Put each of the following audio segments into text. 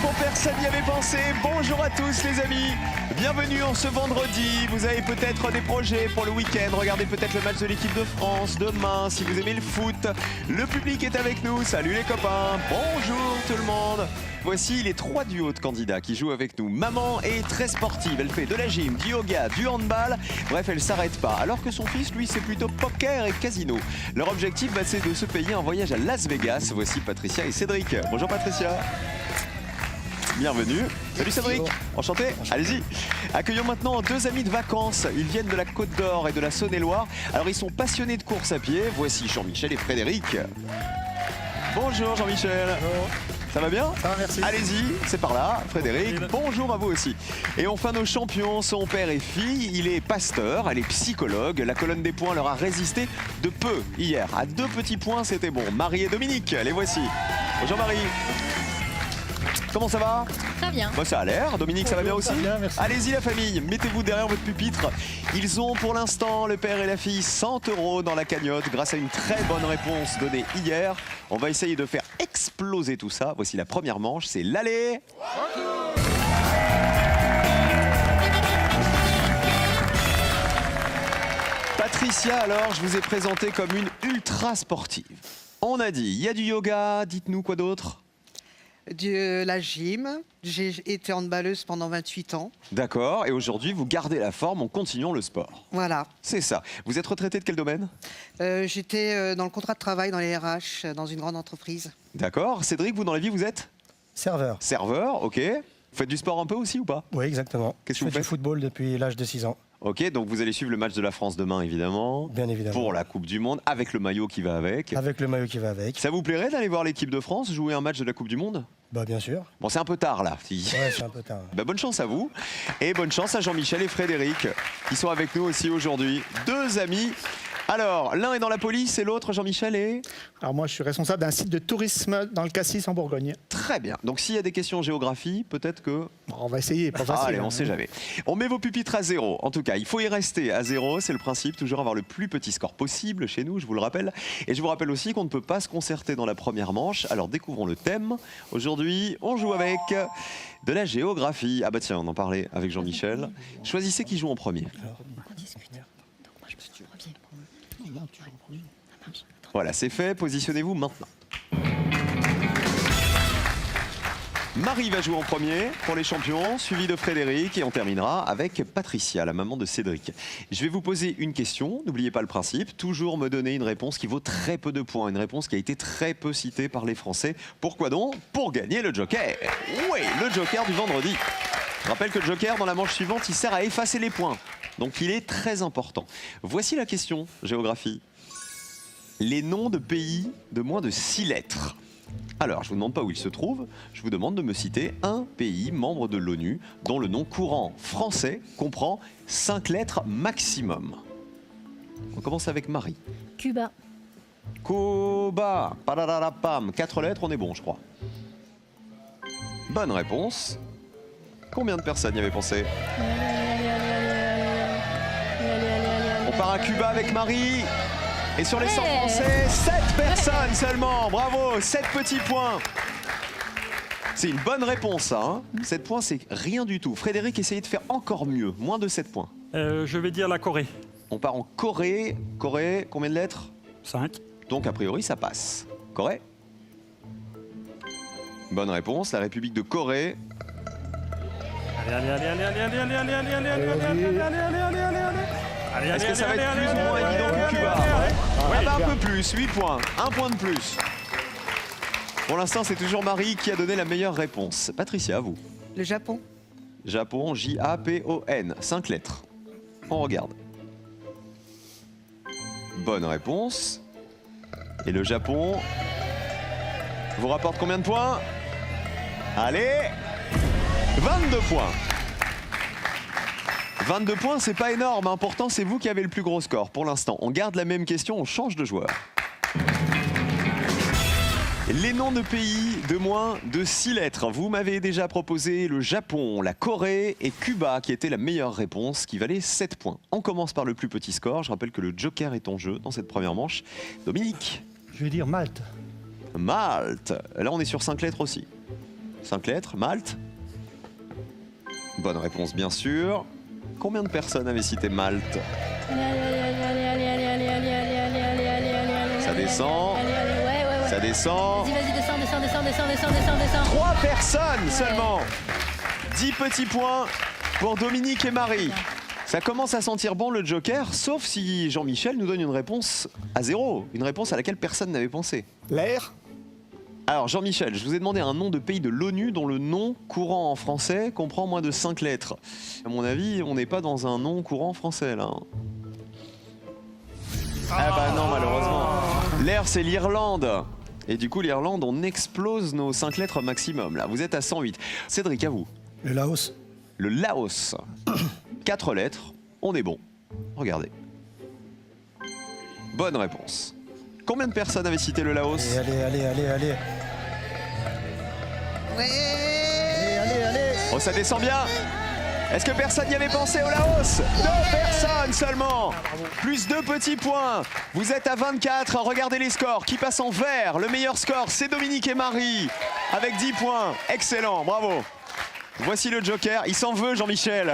pour personne n'y avait pensé. Bonjour à tous les amis, bienvenue en ce vendredi. Vous avez peut-être des projets pour le week-end. Regardez peut-être le match de l'équipe de France demain si vous aimez le foot. Le public est avec nous, salut les copains, bonjour tout le monde. Voici les 3 duos de candidats qui jouent avec nous. Maman est très sportive, elle fait de la gym, du yoga, du handball. Bref, elle s'arrête pas. Alors que son fils, lui, c'est plutôt poker et casino. Leur objectif, c'est de se payer un voyage à Las Vegas. Voici Patricia et Cédric. Bonjour Patricia. Bienvenue. Salut Cédric. Enchanté. Allez-y. Accueillons maintenant 2 amis de vacances. Ils viennent de la Côte d'Or et de la Saône-et-Loire. Alors ils sont passionnés de course à pied. Voici Jean-Michel et Frédéric. Bonjour Jean-Michel. Bonjour. Ça va bien? Ça va, merci. Allez-y, c'est par là. Frédéric, bonjour à vous aussi. Et enfin, nos champions sont père et fille. Il est pasteur, elle est psychologue. La colonne des points leur a résisté de peu hier. À 2 petits points, c'était bon. Marie et Dominique, les voici. Bonjour Marie. Comment ça va? Très bien. Bah, ça a l'air. Dominique, ça va bien aussi? Bien, merci. Allez-y la famille, mettez-vous derrière votre pupitre. Ils ont pour l'instant, le père et la fille, 100 € dans la cagnotte grâce à une très bonne réponse donnée hier. On va essayer de faire exploser tout ça. Voici la première manche, c'est l'aller. Patricia, alors, je vous ai présenté comme une ultra sportive. On a dit, il y a du yoga, dites-nous quoi d'autre? De la gym. J'ai été handballeuse pendant 28 ans. D'accord, et aujourd'hui, vous gardez la forme en continuant le sport. Voilà. C'est ça. Vous êtes retraité de quel domaine? J'étais dans le contrat de travail dans les RH, dans une grande entreprise. D'accord. Cédric, vous dans la vie, vous êtes? Serveur. Serveur, ok. Vous faites du sport un peu aussi ou pas? Oui, exactement. Qu'est-ce que vous Je fais faites? du football depuis l'âge de 6 ans. Ok, donc vous allez suivre le match de la France demain, évidemment. Bien évidemment. Pour la Coupe du Monde, avec le maillot qui va avec. Avec le maillot qui va avec. Ça vous plairait d'aller voir l'équipe de France jouer un match de la Coupe du Monde? Bah bien sûr. Bon, c'est un peu tard là. Ouais, c'est un peu tard. Bah, bonne chance à vous. Et bonne chance à Jean-Michel et Frédéric, qui sont avec nous aussi aujourd'hui. 2 amis. Alors, l'un est dans la police et l'autre, Jean-Michel, est... Alors moi, je suis responsable d'un site de tourisme dans le Cassis en Bourgogne. Très bien. Donc s'il y a des questions en géographie, peut-être que... Bon, on va essayer, pas facile. Allez, on hein. sait jamais. On met vos pupitres à 0. En tout cas, il faut y rester à 0. C'est le principe, toujours avoir le plus petit score possible chez nous, je vous le rappelle. Et je vous rappelle aussi qu'on ne peut pas se concerter dans la première manche. Alors découvrons le thème. Aujourd'hui, on joue avec de la géographie. Ah bah tiens, on en parlait avec Jean-Michel. Choisissez qui joue en premier. Voilà, c'est fait. Positionnez-vous maintenant. Marie va jouer en premier pour les champions, suivi de Frédéric, et on terminera avec Patricia, la maman de Cédric. Je vais vous poser une question, n'oubliez pas le principe, toujours me donner une réponse qui vaut très peu de points, une réponse qui a été très peu citée par les Français. Pourquoi donc? Pour gagner le joker. Oui, le joker du vendredi. Je rappelle que le joker, dans la manche suivante, il sert à effacer les points. Donc il est très important. Voici la question, géographie. Les noms de pays de moins de 6 lettres. Alors, je ne vous demande pas où il se trouve, je vous demande de me citer un pays membre de l'ONU dont le nom courant français comprend 5 lettres maximum. On commence avec Marie. Cuba. Cuba, padadadapam, 4 lettres, on est bon, je crois. Bonne réponse. Combien de personnes y avaient pensé? On part à Cuba avec Marie. Et sur les 100 Français, 7 personnes seulement. Bravo, 7 petits points. C'est une bonne réponse, ça. Hein. 7 points, c'est rien du tout. Frédéric, essayez de faire encore mieux. Moins de 7 points. Je vais dire la Corée. On part en Corée. Corée, combien de lettres? 5. Donc, a priori, ça passe. Corée? Bonne réponse. La République de Corée. Est-ce que ça va être plus ou moins évident que Cuba? Ah bah un peu plus, 8 points, 1 point de plus. Pour l'instant, c'est toujours Marie qui a donné la meilleure réponse. Patricia, à vous. Le Japon. Japon, J-A-P-O-N, 5 lettres. On regarde. Bonne réponse. Et le Japon vous rapporte combien de points? Allez, 22 points. 22 points, c'est pas énorme, hein. Pourtant c'est vous qui avez le plus gros score pour l'instant. On garde la même question, on change de joueur. Les noms de pays de moins de 6 lettres. Vous m'avez déjà proposé le Japon, la Corée et Cuba qui était la meilleure réponse, qui valait 7 points. On commence par le plus petit score. Je rappelle que le joker est en jeu dans cette première manche. Dominique. Je vais dire Malte. Malte. Là on est sur 5 lettres aussi. 5 lettres. Malte. Bonne réponse, bien sûr. Combien de personnes avaient cité Malte? Ça descend. Ça descend. Vas-y, descends. 3 personnes seulement. 10 petits points pour Dominique et Marie. Ça commence à sentir bon le Joker, sauf si Jean-Michel nous donne une réponse à 0, une réponse à laquelle personne n'avait pensé. L'air. Alors Jean-Michel, je vous ai demandé un nom de pays de l'ONU dont le nom courant en français comprend moins de 5 lettres. À mon avis, on n'est pas dans un nom courant français là. Ah bah non, malheureusement. L'air, c'est l'Irlande. Et du coup, l'Irlande, on explose nos 5 lettres maximum là. Vous êtes à 108. Cédric, à vous. Le Laos. Le Laos. 4 lettres, on est bon. Regardez. Bonne réponse. Combien de personnes avaient cité le Laos? Allez. Ouais. Oh, ça descend bien. Est-ce que personne n'y avait pensé au Laos? 2 personnes seulement. Plus 2 petits points. Vous êtes à 24. Regardez les scores. Qui passe en vert? Le meilleur score, c'est Dominique et Marie. Avec 10 points. Excellent, bravo. Voici le Joker, il s'en veut Jean-Michel.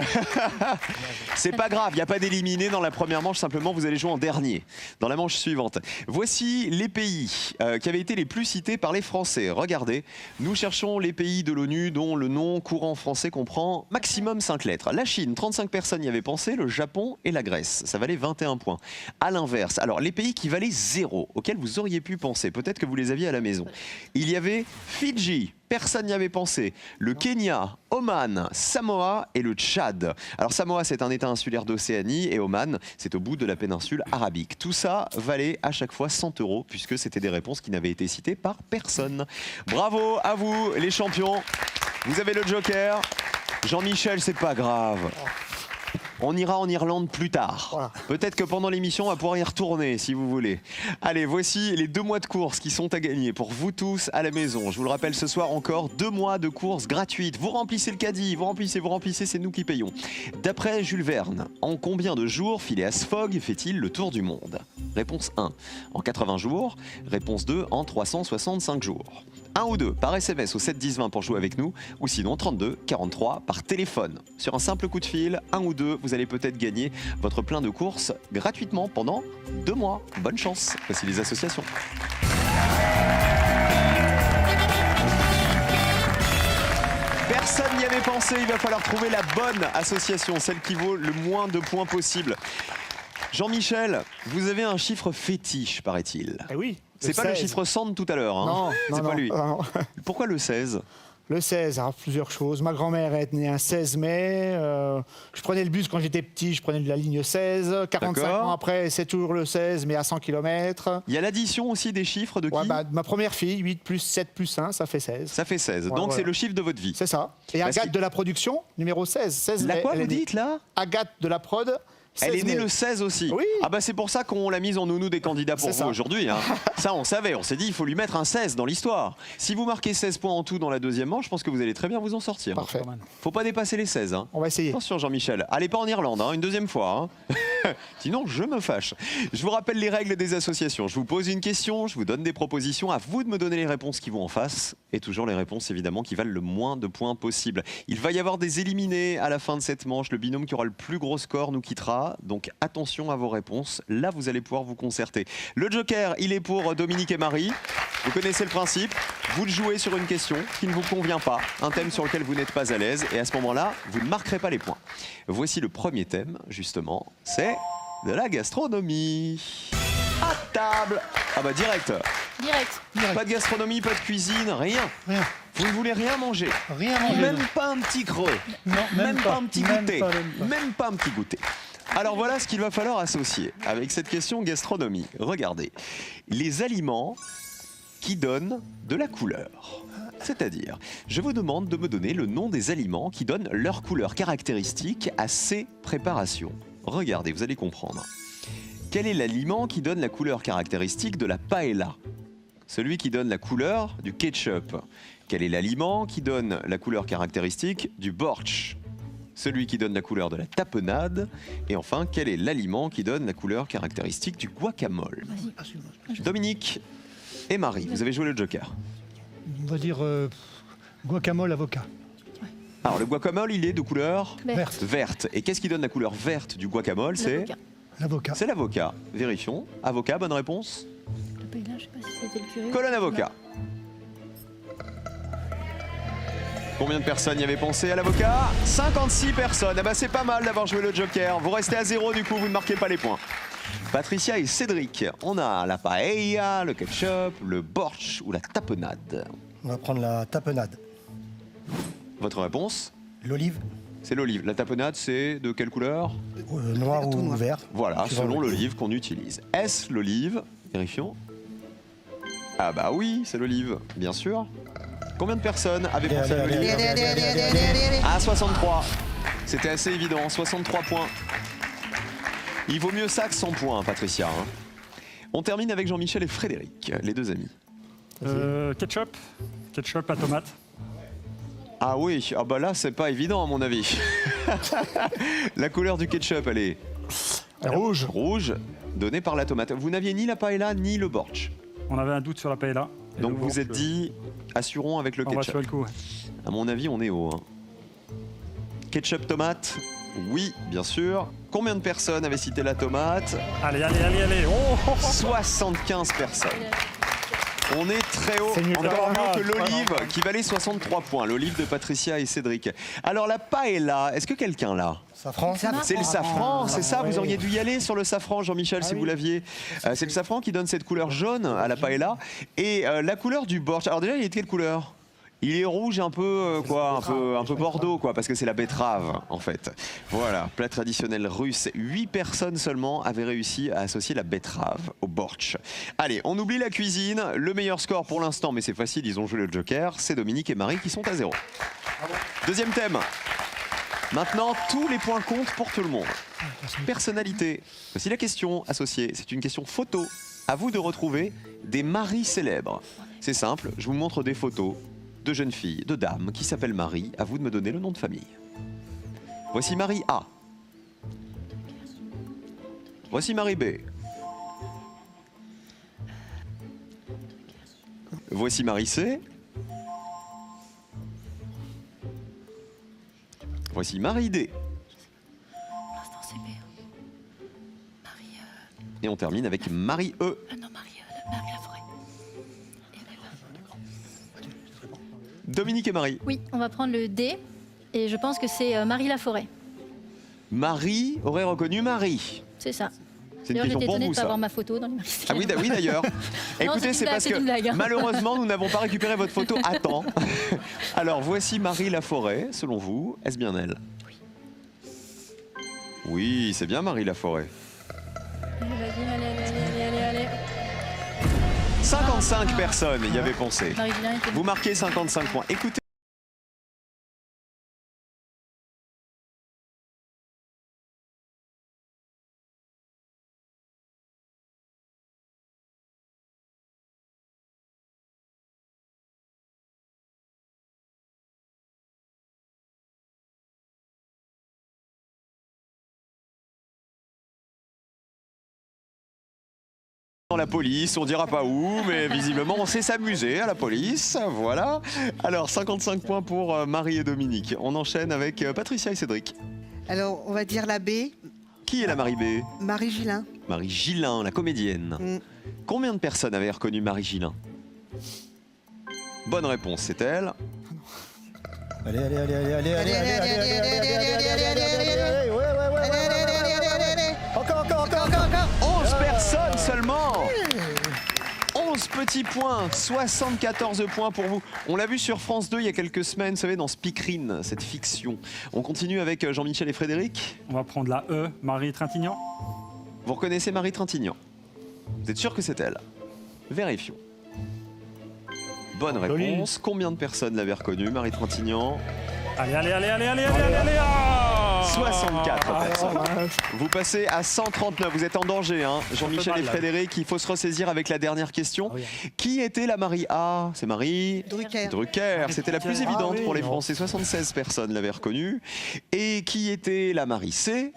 C'est pas grave, il n'y a pas d'éliminé dans la première manche, simplement vous allez jouer en dernier, dans la manche suivante. Voici les pays qui avaient été les plus cités par les Français. Regardez, nous cherchons les pays de l'ONU dont le nom courant français comprend maximum 5 lettres. La Chine, 35 personnes y avaient pensé, le Japon et la Grèce, ça valait 21 points. À l'inverse, alors les pays qui valaient 0, auxquels vous auriez pu penser, peut-être que vous les aviez à la maison. Il y avait Fidji. Personne n'y avait pensé. Le Kenya, Oman, Samoa et le Tchad. Alors Samoa, c'est un état insulaire d'Océanie et Oman, c'est au bout de la péninsule arabique. Tout ça valait à chaque fois 100 € puisque c'était des réponses qui n'avaient été citées par personne. Bravo à vous, les champions. Vous avez le Joker. Jean-Michel, c'est pas grave. On ira en Irlande plus tard. Voilà. Peut-être que pendant l'émission, on va pouvoir y retourner si vous voulez. Allez, voici les 2 mois de course qui sont à gagner pour vous tous à la maison. Je vous le rappelle, ce soir encore, 2 mois de course gratuite. Vous remplissez le caddie, vous remplissez, c'est nous qui payons. D'après Jules Verne, en combien de jours Phileas Fogg fait-il le tour du monde? Réponse 1, en 80 jours. Réponse 2, en 365 jours. 1 ou 2 par SMS au 7 10 20 pour jouer avec nous, ou sinon 32 43 par téléphone. Sur un simple coup de fil, 1 ou 2, vous allez peut-être gagner votre plein de courses gratuitement pendant 2 mois. Bonne chance. Voici les associations. Personne n'y avait pensé, il va falloir trouver la bonne association, celle qui vaut le moins de points possible. Jean-Michel, vous avez un chiffre fétiche, paraît-il. Eh oui. C'est pas le chiffre 100 de tout à l'heure, hein. Non, c'est pas lui. non. Pourquoi le 16? Le 16, alors plusieurs choses. Ma grand-mère est née un 16 mai. Je prenais le bus quand j'étais petit, je prenais de la ligne 16. 45 D'accord. ans après, c'est toujours le 16, mais à 100 km. Il y a l'addition aussi des chiffres de qui? Ma première fille, 8 plus 7 plus 1, ça fait 16. Ça fait 16. Ouais, Donc voilà. c'est le chiffre de votre vie. C'est ça. Et Parce Agathe que- de la production, numéro 16. 16 La quoi elle vous est née. dites là? Agathe de la prod. Elle est 16 née mai. le 16 aussi. Oui. Ah bah c'est pour ça qu'on l'a mise en nounou des candidats pour C'est vous ça. aujourd'hui. Hein. Ça on savait, on s'est dit il faut lui mettre un 16 dans l'histoire. Si vous marquez 16 points en tout dans la deuxième manche, je pense que vous allez très bien vous en sortir. Parfait. Faut pas dépasser les 16. Hein. On va essayer. Attention Jean-Michel, allez pas en Irlande, hein, une deuxième fois. Hein. Sinon je me fâche. Je vous rappelle les règles des associations. Je vous pose une question, je vous donne des propositions, à vous de me donner les réponses qui vont en face. Et toujours les réponses évidemment qui valent le moins de points possible. Il va y avoir des éliminés à la fin de cette manche. Le binôme qui aura le plus gros score nous quittera. Donc attention à vos réponses. Là vous allez pouvoir vous concerter. Le Joker, il est pour Dominique et Marie. Vous connaissez le principe. Vous jouez sur une question qui ne vous convient pas, un thème sur lequel vous n'êtes pas à l'aise. Et à ce moment-là, vous ne marquerez pas les points. Voici le premier thème, justement. C'est de la gastronomie. À table. Ah bah direct. Direct. Pas de gastronomie, pas de cuisine, rien. Rien. Vous ne voulez rien manger. Rien manger. Même pas un petit creux. Non, Même pas un petit Même goûter. pas, même pas. Même pas un petit goûter. Alors voilà ce qu'il va falloir associer avec cette question gastronomie. Regardez. Les aliments qui donnent de la couleur. C'est-à-dire, je vous demande de me donner le nom des aliments qui donnent leur couleur caractéristique à ces préparations. Regardez, vous allez comprendre. Quel est l'aliment qui donne la couleur caractéristique de la paella? Celui qui donne la couleur du ketchup. Quel est l'aliment qui donne la couleur caractéristique du bortsch? Celui qui donne la couleur de la tapenade. Et enfin, quel est l'aliment qui donne la couleur caractéristique du guacamole? Dominique et Marie, vous avez joué le Joker. On va dire Guacamole, avocat. Alors, le guacamole, il est de couleur Verte. verte. Et qu'est-ce qui donne la couleur verte du guacamole? C'est L'avocat. L'avocat. C'est l'avocat. Vérifions. Avocat, bonne réponse. Le paella, je sais pas si c'était le curry. Colonne avocat. Combien de personnes y avaient pensé à l'avocat? 56 personnes. Ah bah c'est pas mal d'avoir joué le joker. Vous restez à 0 du coup, vous ne marquez pas les points. Patricia et Cédric, on a la paella, le ketchup, le borsch ou la tapenade. On va prendre la tapenade. Votre réponse? L'olive, C'est l'olive. La tapenade, c'est de quelle couleur? noir Tout ou noir. vert. Voilà, Suivant selon le- l'olive qu'on utilise. Est-ce l'olive? Vérifions. Ah bah oui, c'est l'olive, bien sûr. Combien de personnes avaient pensé à l'olive? Allez. Ah, 63. C'était assez évident, 63 points. Il vaut mieux ça que 100 points, Patricia. Hein. On termine avec Jean-Michel et Frédéric, les deux amis. Ketchup. Ketchup à tomate. Ah oui, ah bah là, c'est pas évident à mon avis. La couleur du ketchup, elle est Rouge. rouge, donnée par la tomate. Vous n'aviez ni la paella ni le borsch. On avait un doute sur la paella. Et Donc le vous borsch, êtes dit, assurons avec le on va ketchup. sur le coup. Ouais. À mon avis, on est haut. Hein. Ketchup tomate, oui, bien sûr. Combien de personnes avaient cité la tomate? Allez. Oh 75 personnes. On est très haut, C'est mieux que encore la mieux que tomate, l'olive, vraiment. qui valait 63 points. L'olive de Patricia et Cédric. Alors la paella, est-ce que quelqu'un l'a? Safran. C'est le safran, c'est ça, vous ouais. auriez dû y aller sur le safran, Jean-Michel, si vous l'aviez. C'est le safran qui donne cette couleur jaune à la paella. Et la couleur du borsch, alors déjà, il est de quelle couleur? Il est rouge un peu un peu bordeaux quoi, parce que c'est la betterave en fait. Voilà, plat traditionnel russe. 8 personnes seulement avaient réussi à associer la betterave au borsch. Allez, on oublie la cuisine. Le meilleur score pour l'instant, mais c'est facile, ils ont joué le joker. C'est Dominique et Marie qui sont à 0. Deuxième thème. Maintenant, tous les points comptent pour tout le monde. Personnalité. Voici la question associée. C'est une question photo. À vous de retrouver des maris célèbres. C'est simple, je vous montre des photos de jeunes filles, de dames qui s'appellent Marie. À vous de me donner le nom de famille. Voici Marie A. Voici Marie B. Voici Marie C. Voici Marie D. Pour l'instant, c'est B. Marie. Et on termine avec Marie E. Non, Marie Laforêt. Et elle est là. Dominique et Marie. Oui, on va prendre le D. Et je pense que c'est Marie Laforêt. Marie aurait reconnu Marie. C'est ça. C'est une D'ailleurs, question j'étais pour étonnée de vous, ne pas ça. avoir ma photo dans les maris. Ah oui, oui d'ailleurs. Écoutez, c'est c'est une blague, parce c'est que une blague, hein. malheureusement, nous n'avons pas récupéré votre photo à temps. Alors, voici Marie Laforêt, selon vous. Est-ce bien elle? Oui, c'est bien Marie Laforêt. Allez. 55 personnes y avaient pensé. Marie Julien était... Vous marquez 55 points. Écoutez. Dans la police, on dira pas où, mais visiblement on sait s'amuser à la police, voilà. Alors 55 points pour Marie et Dominique. On enchaîne avec Patricia et Cédric. Alors, on va dire la B, Qui est la Marie B? Marie Gillin. Marie Gillin, la comédienne. Mm. Combien de personnes avaient reconnu Marie Gillin? Bonne réponse, c'est elle. Allez. Ouais. Encore. 11 personnes seulement. 11 petits points, 74 points pour vous. On l'a vu sur France 2 il y a quelques semaines, vous savez, dans Speakerine, cette fiction. On continue avec Jean-Michel et Frédéric. On va prendre la E. Marie Trintignant. Vous reconnaissez Marie Trintignant? Vous êtes sûr que c'est elle? Vérifions. Bonne réponse. Combien de personnes l'avaient reconnue, Marie Trintignant? Allez. 64 personnes. Vous passez à 139. Vous êtes en danger, hein, Jean-Michel mal, et là. Frédéric. Il faut se ressaisir avec la dernière question. Ah oui. Qui était la Marie A? C'est Marie Drucker. Drucker. C'était la plus évidente Ah oui, pour les non. Français. 76 personnes l'avaient reconnue. Et qui était la Marie C?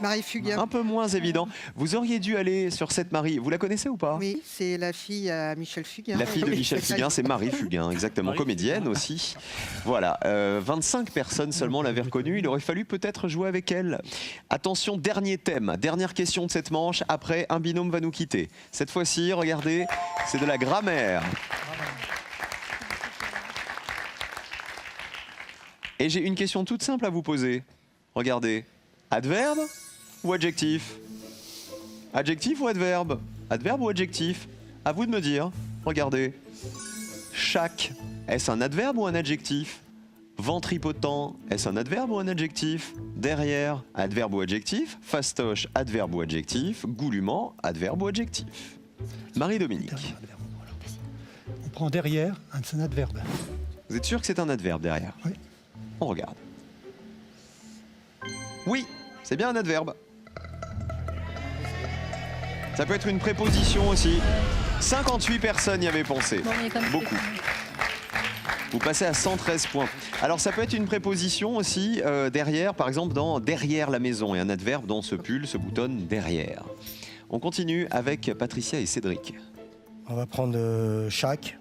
Marie Fugain. Un peu moins évident. Vous auriez dû aller sur cette Marie. Vous la connaissez ou pas? Oui, c'est la fille à Michel Fugain. La fille de Oui, Michel c'est ça. Fugain, c'est Marie Fugain, exactement, Marie comédienne aussi. Voilà, 25 personnes seulement l'avaient reconnue. Il aurait fallu peut-être jouer avec elle. Attention, dernier thème, dernière question de cette manche. Après, un binôme va nous quitter. Cette fois-ci, regardez, c'est de la grammaire. Et j'ai une question toute simple à vous poser. Regardez, adverbe ou adjectif? Adjectif ou adverbe? Adverbe ou adjectif? À vous de me dire. Regardez. Chaque, est-ce un adverbe ou un adjectif? Ventripotent, est-ce un adverbe ou un adjectif? Derrière, adverbe ou adjectif? Fastoche, adverbe ou adjectif? Goulûment, adverbe ou adjectif? Marie-Dominique, Derrière, adverbe, voilà. On prend derrière, c'est un adverbe. vous êtes sûr que c'est un adverbe derrière? Oui. On regarde. Oui, c'est bien un adverbe. Ça peut être une préposition aussi. 58 personnes y avaient pensé. Bon, mais comme Beaucoup. Vous passez à 113 points. Alors ça peut être une préposition aussi derrière, par exemple dans derrière la maison, et un adverbe dans ce pull se boutonne derrière. On continue avec Patricia et Cédric. On va prendre chaque,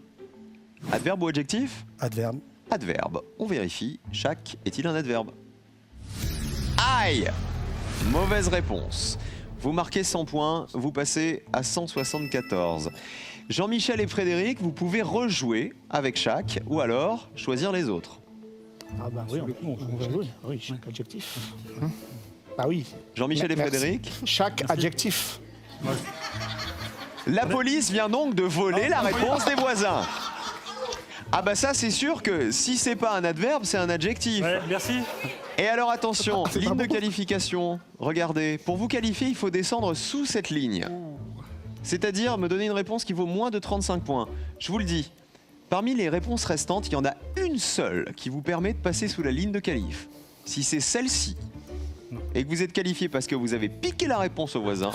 Adverbe ou adjectif? adverbe. Adverbe. On vérifie. Chaque est-il un adverbe? Aïe! Mauvaise réponse. Vous marquez 100 points, vous passez à 174. Jean-Michel et Frédéric, vous pouvez rejouer avec chaque ou alors choisir les autres. Ah bah oui, on va jouer. Oui, chaque adjectif. Bah oui. Jean-Michel et Merci. Frédéric. Chaque adjectif. La police vient donc de voler la réponse des voisins. Ah bah ça c'est sûr que si c'est pas un adverbe, c'est un adjectif. Ouais, merci. Et alors attention, c'est ligne pas de bon. qualification. Regardez, pour vous qualifier, il faut descendre sous cette ligne. C'est-à-dire me donner une réponse qui vaut moins de 35 points. Je vous le dis, parmi les réponses restantes, il y en a une seule qui vous permet de passer sous la ligne de qualif. Si c'est celle-ci, et que vous êtes qualifié parce que vous avez piqué la réponse au voisin,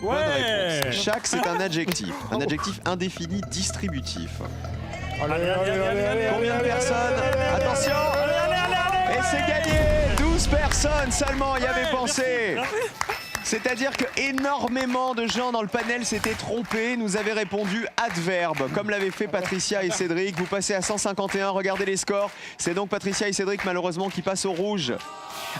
bonne Ouais. réponse. Chaque, c'est un adjectif. Un adjectif indéfini distributif. Allez, allez, allez, allez, Combien de allez, personnes? allez, allez, Attention! Et c'est gagné! 12 personnes seulement y avaient pensé. C'est-à-dire que énormément de gens dans le panel s'étaient trompés, nous avaient répondu adverbe, comme l'avaient fait Patricia et Cédric. Vous passez à 151, regardez les scores. C'est donc Patricia et Cédric malheureusement qui passent au rouge.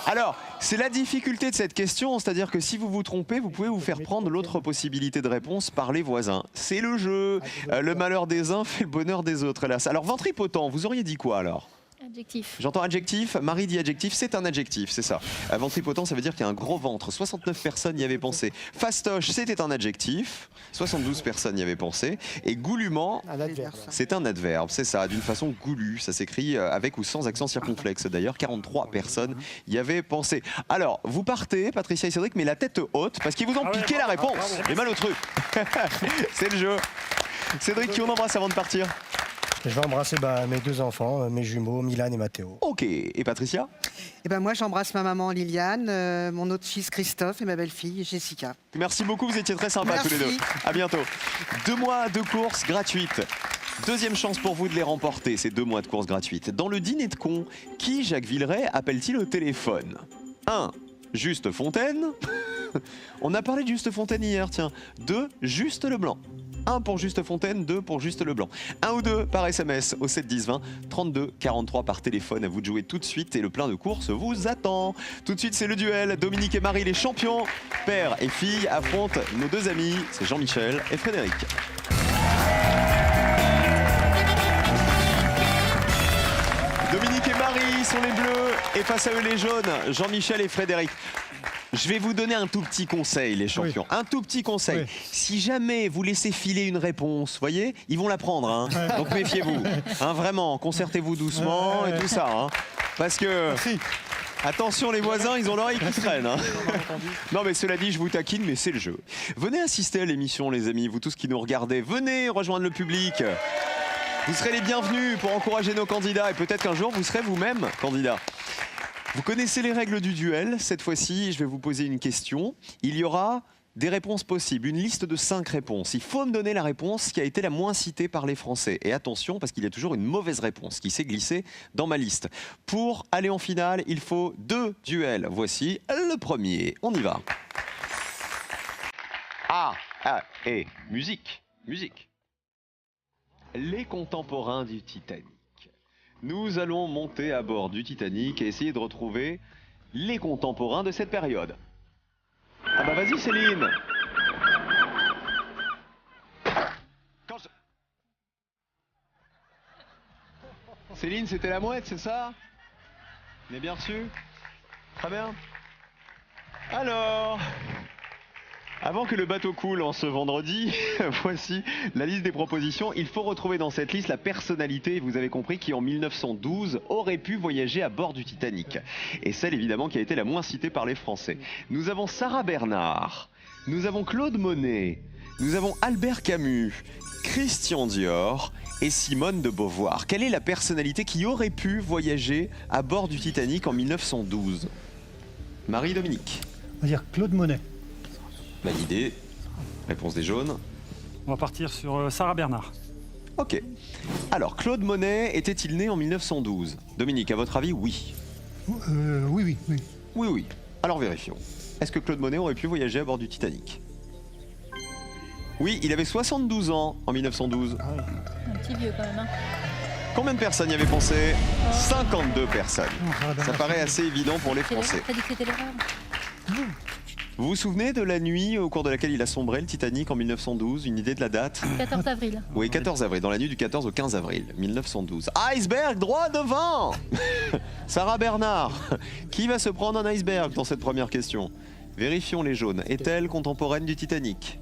Alors, c'est la difficulté de cette question, c'est-à-dire que si vous vous trompez, vous pouvez vous faire prendre l'autre possibilité de réponse par les voisins. C'est le jeu. Le malheur des uns fait le bonheur des autres, hélas. Alors, ventripotent, vous auriez dit quoi alors ? Adjectif. J'entends adjectif, Marie dit adjectif, c'est un adjectif, c'est ça. Ventripotent, ça veut dire qu'il y a un gros ventre. 69 personnes y avaient pensé. Fastoche, c'était un adjectif. 72 personnes y avaient pensé. Et goulûment, Un adverbe. c'est un adverbe, c'est ça, d'une façon goulue. Ça s'écrit avec ou sans accent circonflexe. D'ailleurs, 43 personnes y avaient pensé. Alors, vous partez, Patricia et Cédric, mais la tête haute, parce qu'ils vous ont Ah ouais, piqué la bravo, réponse. bravo. Les mal au truc. C'est le jeu. Cédric, qui on embrasse avant de partir? Je vais embrasser mes deux enfants, mes jumeaux, Milan et Mathéo. Ok. Et Patricia? Et ben moi, j'embrasse ma maman Liliane, mon autre fils Christophe et ma belle-fille Jessica. Merci beaucoup, vous étiez très sympas Merci. tous les deux. À bientôt. 2 mois de courses gratuites. Deuxième chance pour vous de les remporter, ces 2 mois de courses gratuites. Dans le dîner de con, qui Jacques Villeray appelle-t-il au téléphone? 1. Juste Fontaine. On a parlé de Juste Fontaine hier, tiens. 2. Juste Leblanc. 1 pour Juste Fontaine, 2 pour Juste Leblanc. 1 ou 2 par SMS au 7 10 20, 32 43 par téléphone. À vous de jouer tout de suite et le plein de courses vous attend. Tout de suite, c'est le duel. Dominique et Marie, les champions. Père et fille affrontent nos 2 amis, c'est Jean-Michel et Frédéric. Dominique et Marie sont les bleus et face à eux les jaunes, Jean-Michel et Frédéric. Je vais vous donner un tout petit conseil, les champions. Un tout petit conseil. Oui. Si jamais vous laissez filer une réponse, voyez, ils vont la prendre. Hein. Donc méfiez-vous. Hein, vraiment, concertez-vous doucement et tout ça. Hein. Parce que... Attention les voisins, ils ont l'oreille qui traîne. Hein. Non mais cela dit, je vous taquine, mais c'est le jeu. Venez assister à l'émission les amis, vous tous qui nous regardez. Venez rejoindre le public. Vous serez les bienvenus pour encourager nos candidats et peut-être qu'un jour vous serez vous-même candidat. Vous connaissez les règles du duel. Cette fois-ci, je vais vous poser une question. Il y aura des réponses possibles, une liste de 5 réponses. Il faut me donner la réponse qui a été la moins citée par les Français. Et attention, parce qu'il y a toujours une mauvaise réponse qui s'est glissée dans ma liste. Pour aller en finale, il faut 2 duels. Voici le premier. On y va. Et musique. Les contemporains du Titanic. Nous allons monter à bord du Titanic et essayer de retrouver les contemporains de cette période. Ah bah vas-y Céline. Céline, c'était la mouette, c'est ça? On est bien reçu? Très bien. Alors, avant que le bateau coule en ce vendredi, voici la liste des propositions. Il faut retrouver dans cette liste la personnalité, vous avez compris, qui en 1912 aurait pu voyager à bord du Titanic. Et celle évidemment qui a été la moins citée par les Français. Nous avons Sarah Bernard, nous avons Claude Monet, nous avons Albert Camus, Christian Dior et Simone de Beauvoir. Quelle est la personnalité qui aurait pu voyager à bord du Titanic en 1912? Marie-Dominique. On va dire Claude Monet. Validé. Réponse des jaunes. On va partir sur Sarah Bernard. Ok. Alors, Claude Monet était-il né en 1912? Dominique, à votre avis, oui. Oui. Oui. Alors vérifions. Est-ce que Claude Monet aurait pu voyager à bord du Titanic? Oui, il avait 72 ans en 1912. Un petit vieux quand même. Hein. Combien de personnes y avaient pensé? 52 personnes. Ça paraît assez évident pour les Français. T'as dit que c'était l'erreur. Vous vous souvenez de la nuit au cours de laquelle il a sombré, le Titanic, en 1912? Une idée de la date? 14 avril. Oui, 14 avril, dans la nuit du 14 au 15 avril 1912. Iceberg droit devant. Sarah Bernard, qui va se prendre un iceberg dans cette première question? Vérifions les jaunes. Est-elle contemporaine du Titanic?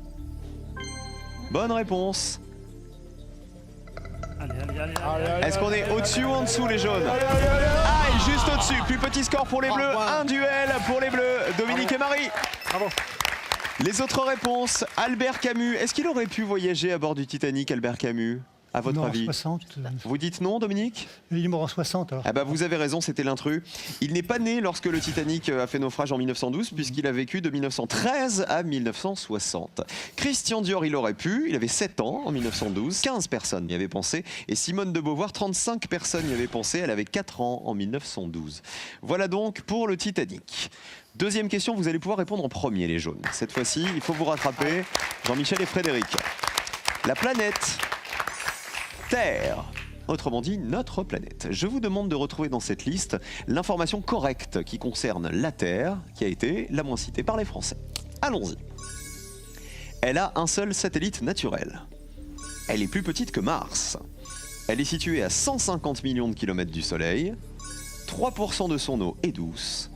Bonne réponse. Allez. Est-ce qu'on est au-dessus ou en dessous les jaunes? Aïe, juste au-dessus. Plus petit score pour les bleus. Un duel pour les bleus. Dominique et Marie. Bravo. Les autres réponses. Albert Camus. Est-ce qu'il aurait pu voyager à bord du Titanic, Albert Camus, à votre Non, avis? 60. Vous dites non, Dominique? Il est mort en 60 alors. Ah bah vous avez raison, c'était l'intrus. Il n'est pas né lorsque le Titanic a fait naufrage en 1912, puisqu'il a vécu de 1913 à 1960. Christian Dior, il aurait pu, il avait 7 ans en 1912, 15 personnes y avaient pensé, et Simone de Beauvoir, 35 personnes y avaient pensé, elle avait 4 ans en 1912. Voilà donc pour le Titanic. Deuxième question, vous allez pouvoir répondre en premier les jaunes. Cette fois-ci, il faut vous rattraper, Jean-Michel et Frédéric. La planète Terre, autrement dit notre planète. Je vous demande de retrouver dans cette liste l'information correcte qui concerne la Terre, qui a été la moins citée par les Français. Allons-y. Elle a un seul satellite naturel. Elle est plus petite que Mars. Elle est située à 150 millions de kilomètres du Soleil. 3% de son eau est douce.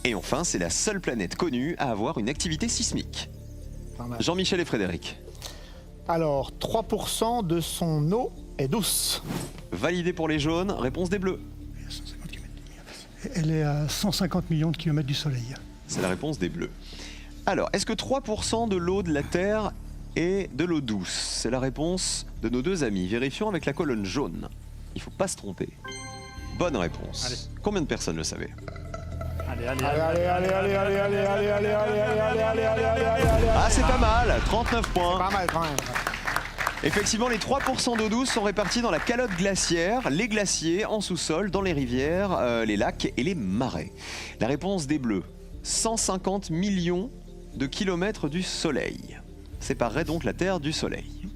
Et enfin, c'est la seule planète connue à avoir une activité sismique. Jean-Michel et Frédéric. Alors, 3% de son eau est douce. Validé pour les jaunes, réponse des bleus. Elle est à 150 millions de kilomètres du Soleil. C'est la réponse des bleus. Alors, est-ce que 3% de l'eau de la Terre est de l'eau douce? C'est la réponse de nos deux amis. Vérifions avec la colonne jaune. Il ne faut pas se tromper. Bonne réponse. Allez. Combien de personnes le savaient? Ah, c'est pas mal, 39 points. Pas mal quand même. Effectivement, les 3% d'eau douce sont répartis dans la calotte glaciaire, les glaciers, en sous-sol, dans les rivières, les lacs et les marais. La réponse des bleus, 150 millions de kilomètres du Soleil. Séparerait donc la Terre du Soleil.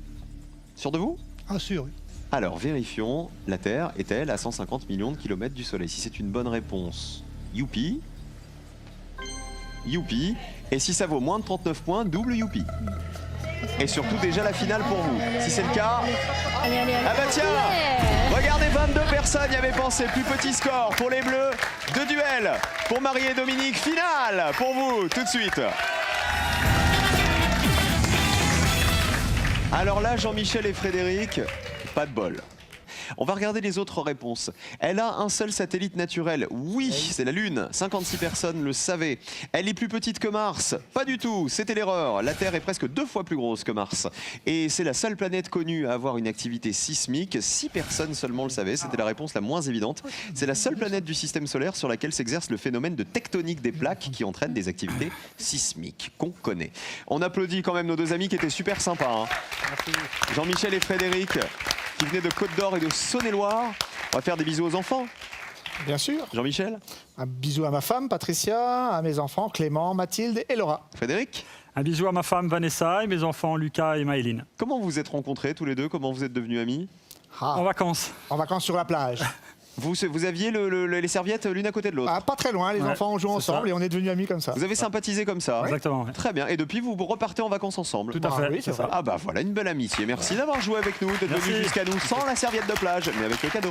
Sûr de vous? Ah sûr, oui. Alors, vérifions, la Terre est-elle à 150 millions de kilomètres du Soleil? Si c'est une bonne réponse, youpi. Youpi. Et si ça vaut moins de 39 points, double youpi. Et surtout déjà la finale pour vous. Si c'est le cas... Allez. Ah bah tiens, regardez, 22 personnes y avaient pensé. Plus petit score pour les bleus. 2 duels pour Marie et Dominique. Finale pour vous, tout de suite. Alors là, Jean-Michel et Frédéric, pas de bol. On va regarder les autres réponses. Elle a un seul satellite naturel. Oui, c'est la Lune. 56 personnes le savaient. Elle est plus petite que Mars. Pas du tout, c'était l'erreur. La Terre est presque 2 fois plus grosse que Mars. Et c'est la seule planète connue à avoir une activité sismique. 6 personnes seulement le savaient. C'était la réponse la moins évidente. C'est la seule planète du système solaire sur laquelle s'exerce le phénomène de tectonique des plaques qui entraîne des activités sismiques qu'on connaît. On applaudit quand même nos deux amis qui étaient super sympas. Jean-Michel et Frédéric, qui venaient de Côte d'Or et de Saône-et-Loire. On va faire des bisous aux enfants. Bien sûr. Jean-Michel, Un bisou à ma femme, Patricia, à mes enfants, Clément, Mathilde et Laura. Frédéric. Un bisou à ma femme Vanessa et mes enfants Lucas et Maëline. Comment vous vous êtes rencontrés tous les deux? Comment vous êtes devenus amis? En vacances. En vacances sur la plage. Vous aviez les serviettes l'une à côté de l'autre. Pas très loin, les enfants ont joué c'est ensemble ça. et on est devenus amis comme ça. Vous avez sympathisé comme ça. Exactement. Ouais. Très bien. Et depuis, vous repartez en vacances ensemble. Tout à fait. oui, c'est c'est ça. Ah bah voilà, une belle amitié. Merci d'avoir joué avec nous, d'être Merci. venu jusqu'à nous sans la serviette de plage, mais avec le cadeau.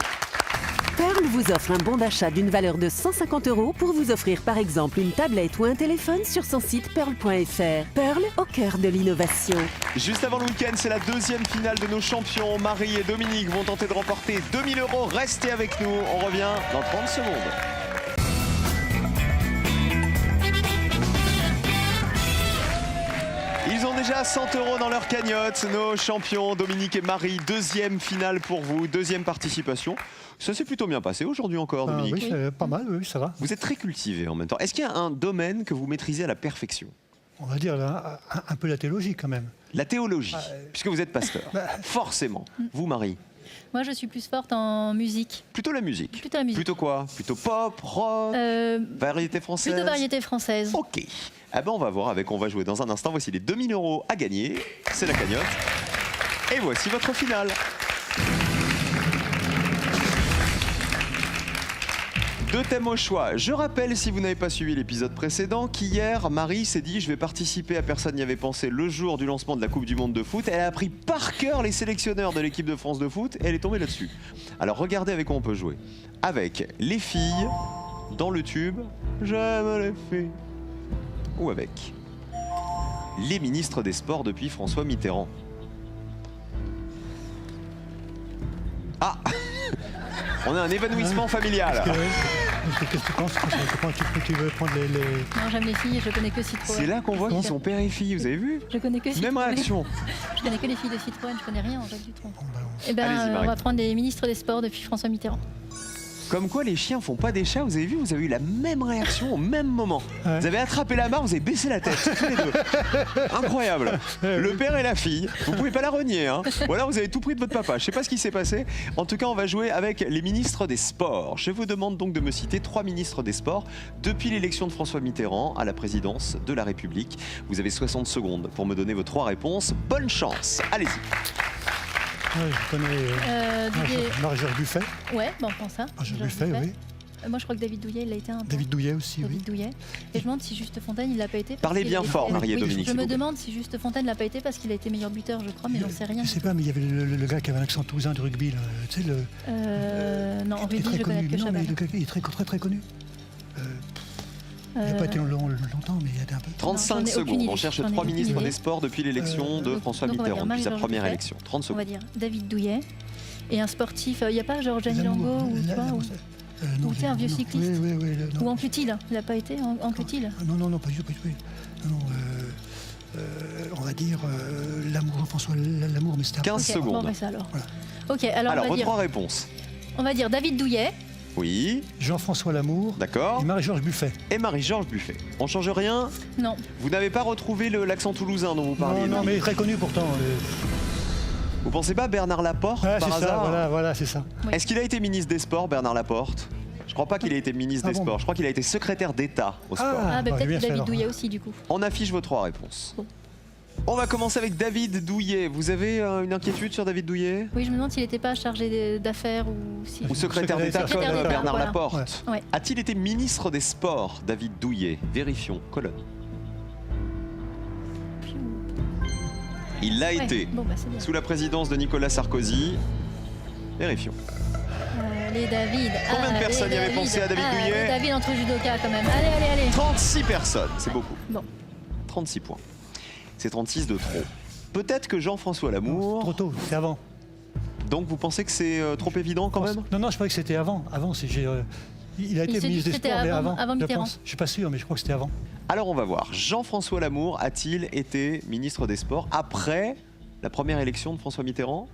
Pearl vous offre un bon d'achat d'une valeur de 150 € pour vous offrir par exemple une tablette ou un téléphone sur son site pearl.fr. Pearl au cœur de l'innovation. Juste avant le week-end, c'est la deuxième finale de nos champions. Marie et Dominique vont tenter de remporter 2000 €. Restez avec nous, on revient dans 30 secondes. Ils ont déjà 100 € dans leur cagnotte, nos champions Dominique et Marie. Deuxième finale pour vous, deuxième participation. Ça s'est plutôt bien passé aujourd'hui encore, Dominique. Oui, c'est pas mal, oui, ça va. Vous êtes très cultivé en même temps. Est-ce qu'il y a un domaine que vous maîtrisez à la perfection? On va dire là, un peu la théologie quand même. La théologie, puisque vous êtes pasteur. Forcément. Vous, Marie? Moi, je suis plus forte en musique. Plutôt la musique. Plutôt la musique. Plutôt quoi? Plutôt pop, rock, variété française? Plutôt variété française. Ok. Ah ben on va voir avec, on va jouer dans un instant. Voici les 2000 € à gagner. C'est la cagnotte. Et voici votre finale. Deux thèmes au choix. Je rappelle, si vous n'avez pas suivi l'épisode précédent, qu'hier, Marie s'est dit « Je vais participer à Personne n'y avait pensé » le jour du lancement de la Coupe du Monde de foot. Elle a appris par cœur les sélectionneurs de l'équipe de France de foot et elle est tombée là-dessus. Alors regardez avec quoi on peut jouer. Avec les filles, dans le tube « J'aime les filles » ou avec les ministres des Sports depuis François Mitterrand. Ah on a un évanouissement familial. Qu'est-ce que tu penses? Tu veux prendre les... Non, j'aime les filles, je connais que Citroën. C'est là qu'on voit qu'ils sont père et fille, vous avez vu? Je connais que Citroën. Même réaction. Je connais que les filles de Citroën, je connais rien en Jacques Dutronc. Eh Allez-y, ben, Marie. on va prendre les ministres des Sports depuis François Mitterrand. Comme quoi les chiens font pas des chats, vous avez vu, vous avez eu la même réaction au même moment. Ouais. Vous avez attrapé la main, vous avez baissé la tête, tous les deux. Incroyable. Le père et la fille, vous pouvez pas la renier, hein. Ou alors vous avez tout pris de votre papa, je sais pas ce qui s'est passé. En tout cas, on va jouer avec les ministres des Sports. Je vous demande donc de me citer 3 ministres des Sports depuis l'élection de François Mitterrand à la présidence de la République. Vous avez 60 secondes pour me donner vos 3 réponses. Bonne chance, allez-y. Ouais, je connais Marie-Georges Buffet. Ouais, bon, on prend ça. Marie-Georges Georges Buffet, Buffet. oui. Moi, je crois que David Douillet, il a été un peu. David Douillet aussi, David oui. Douillet. Et je me demande si Juste Fontaine, il l'a pas été. parce Parlez qu'il bien a été- fort, Marie et Oui, Dominique, Je s'il me vous plaît. demande si Juste Fontaine l'a pas été parce qu'il a été meilleur buteur, je crois, mais j'en sais rien. Je sais pas, mais il y avait le gars qui avait un accent toulousain du rugby, là. Tu sais, le... Non, en il est rugby, très je connais connu. que Non, mais Chabal. il est très connu. Il n'a pas été longtemps, mais il a été un peu... 35 j'en ai aucune secondes, idée. on cherche J'en ai 3 aucune ministres idée. des Sports depuis l'élection de François donc on va dire Mitterrand, depuis sa Marie-Georges première Buffet. élection. 30 On va secondes. dire David Douillet. Et un sportif, il n'y a pas genre Gianni Lango ou toi ou t'es un vieux cycliste. Oui, Ou Amputile, il n'a pas été Amputile. Non, pas du tout. Non, on va dire l'amour, Jean-François Lamour, mais c'était après. 15 Ok, secondes. bon, on fait ça alors. Voilà. Ok, alors, Alors, on, vos va dire, 3 réponses. on va dire David Douillet. Oui, Jean-François Lamour d'accord. et Marie-Georges Buffet. Et Marie-Georges Buffet. On change rien? Non. Vous n'avez pas retrouvé l'accent toulousain dont vous parliez? Non, mais très connu pourtant. Vous pensez pas Bernard Laporte Ah, par c'est ça, hasard? voilà, c'est ça. Oui. Est-ce qu'il a été ministre des Sports, Bernard Laporte? Je crois pas qu'il ait été ministre Ah des bon Sports. Je crois qu'il a été secrétaire d'État au sport. Ah, bah, bon, peut-être bien que fait, David alors. Douillet aussi, du coup. On affiche vos 3 réponses. Bon. On va commencer avec David Douillet. Vous avez une inquiétude sur David Douillet? Oui, je me demande s'il n'était pas chargé d'affaires ou si. Ou secrétaire d'État comme Secrétaire d'État, Bernard voilà. Laporte? Ouais. A-t-il été ministre des Sports, David Douillet? Vérifions, colonne. Il l'a Ouais, été. Bon, bah, c'est bien. Sous la présidence de Nicolas Sarkozy. Vérifions. Les David. Combien de les personnes y avaient David. pensé à David Les Douillet? David entre judoka quand même. Allez. 36 personnes, c'est beaucoup. Bon. 36 points. C'est 36 de trop. Peut-être que Jean-François Trop Lamour, tôt, c'est avant. Donc vous pensez que c'est trop évident quand même? Non, je croyais que c'était avant. Avant, il a été s'est dit ministre que des c'était Sports, mais avant je Mitterrand. pense. Je suis pas sûr, mais je crois que c'était avant. Alors on va voir. Jean-François Lamour a-t-il été ministre des Sports après la première élection de François Mitterrand?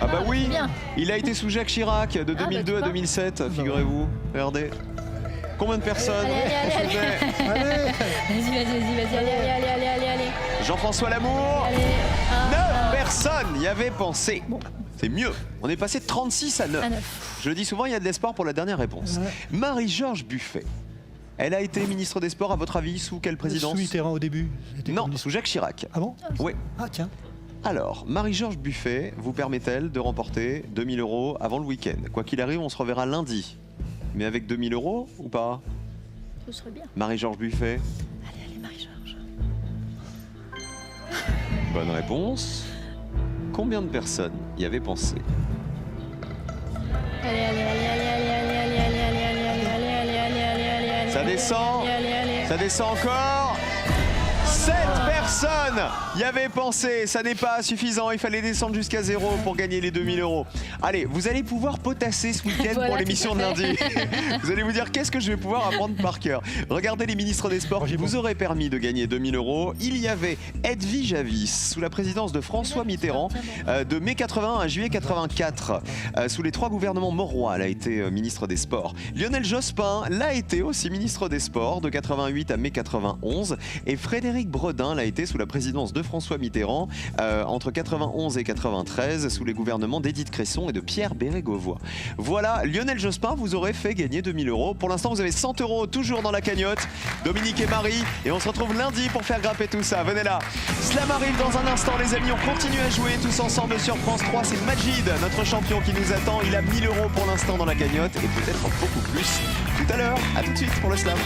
Ah bah oui, bien. il a été sous Jacques Chirac de 2002 tu à vois. 2007, figurez-vous. Regardez. Combien de personnes Allez. Allez Vas-y, allez. Jean-François Lamour, Allez. 9 personnes y avaient pensé. C'est mieux. On est passé de 36 à 9. À 9. Je le dis souvent, il y a de l'espoir pour la dernière réponse. Ouais. Marie-Georges Buffet. Elle a été ministre des Sports, à votre avis, sous quelle présidence? Sous Mitterrand au début. C'était Non, communiste. sous Jacques Chirac. Ah bon? Oui. Ah tiens. Alors, Marie-Georges Buffet vous permet-elle de remporter 2000 € avant le week-end? Quoi qu'il arrive, on se reverra lundi. Mais avec 2000 € ou pas? Ce serait bien. Marie-Georges Buffet. Allez, Marie-Georges. Bonne réponse. Combien de personnes y avaient pensé? Allez. Ça descend. Ça descend encore. 7 personnes y avaient pensé. Ça n'est pas suffisant. Il fallait descendre jusqu'à 0 pour gagner les 2000 €. Allez, vous allez pouvoir potasser ce week-end Voilà, pour l'émission de tout à lundi. Vous allez vous dire, qu'est-ce que je vais pouvoir apprendre par cœur? Regardez les ministres des Sports qui vous auraient permis de gagner 2000 €. Il y avait Edwige Avis, sous la présidence de François Mitterrand, de mai 81 à juillet 84. Sous les 3 gouvernements Mauroy, elle a été ministre des Sports. Lionel Jospin l'a été aussi ministre des Sports, de 88 à mai 91. Et Frédéric Bredin l'a été sous la présidence de François Mitterrand, entre 91 et 93, sous les gouvernements d'Édith Cresson et de Pierre Bérégovoy. Voilà, Lionel Jospin vous aurait fait gagner 2000 €. Pour l'instant, vous avez 100 € toujours dans la cagnotte. Dominique et Marie, et on se retrouve lundi pour faire grimper tout ça. Venez là. Slam arrive dans un instant, les amis. On continue à jouer tous ensemble sur France 3. C'est Majid, notre champion, qui nous attend. Il a 1000 € pour l'instant dans la cagnotte et peut-être beaucoup plus tout à l'heure. À tout de suite pour le Slam.